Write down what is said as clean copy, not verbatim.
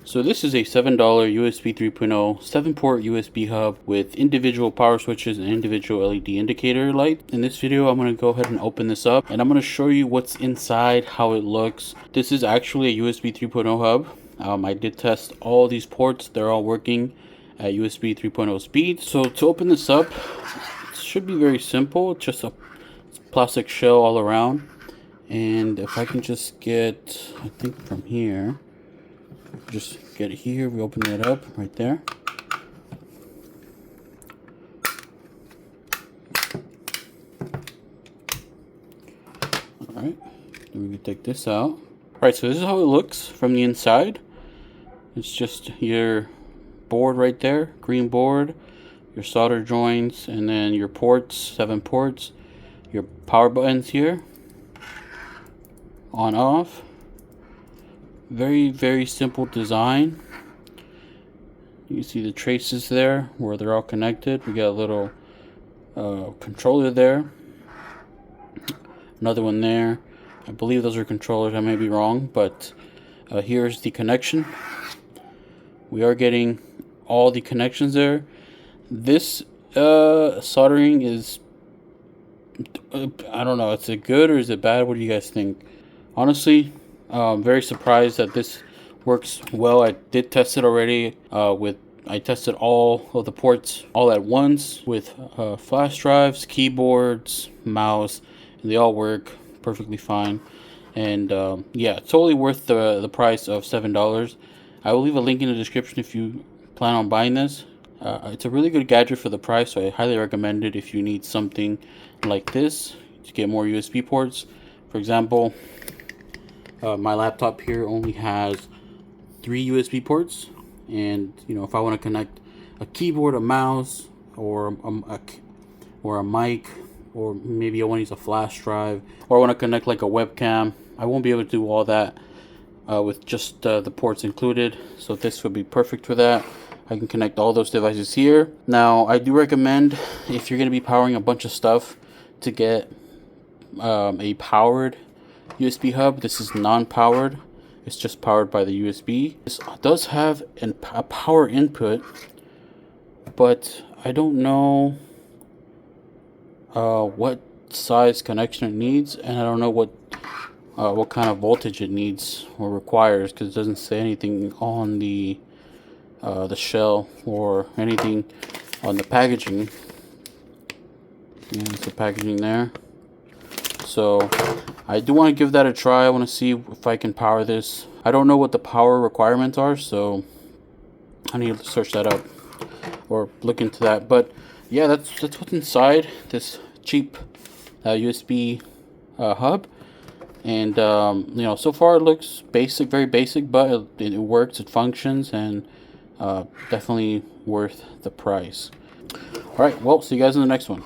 So this is a $7 USB 3.0 7-port USB hub with individual power switches and individual LED indicator light. In this video, I'm going to go ahead and open this up and I'm going to show you what's inside, how it looks. This is actually a USB 3.0 hub. I did test all these ports. They're all working at USB 3.0 speed. So to open this up, it should be very simple. It's just a plastic shell all around. And if I can just get, I think from here, just get it here, we open it up right there. Alright, then we can take this out. Alright, so this is how it looks from the inside. It's just your board right there, green board, your solder joints, and then your ports, 7 ports, your power buttons here, on off. Very simple design. You see the traces there where they're all connected. We got a little controller there, another one there. I believe those are controllers. I may be wrong, but here's the connection. We are getting all the connections there. This soldering is, I don't know, is it good or is it bad? What do you guys think? Honestly, very surprised that this works well. I did test it already I tested all of the ports all at once with flash drives, keyboards, mouse, and they all work perfectly fine. And yeah, totally worth the price of $7. I will leave a link in the description if you plan on buying this. It's a really good gadget for the price, so I highly recommend it if you need something like this to get more USB ports. For example, my laptop here only has 3 USB ports, and you know, if I want to connect a keyboard, a mouse, or a mic, or maybe I want to use a flash drive, or I want to connect like a webcam, I won't be able to do all that with just the ports included. So this would be perfect for that. I can connect all those devices here. Now, I do recommend, if you're going to be powering a bunch of stuff, to get a powered USB hub. This is non-powered. It's just powered by the USB. This does have a power input, but I don't know what size connection it needs, and I don't know what kind of voltage it needs or requires, because it doesn't say anything on the shell or anything on the packaging. And it's the packaging there. So I do want to give that a try. I want to see if I can power this. I don't know what the power requirements are, so I need to search that up or look into that. But yeah, that's what's inside this cheap USB hub. And you know, so far it looks basic, very basic, but it works, it functions, and definitely worth the price. All right, well, see you guys in the next one.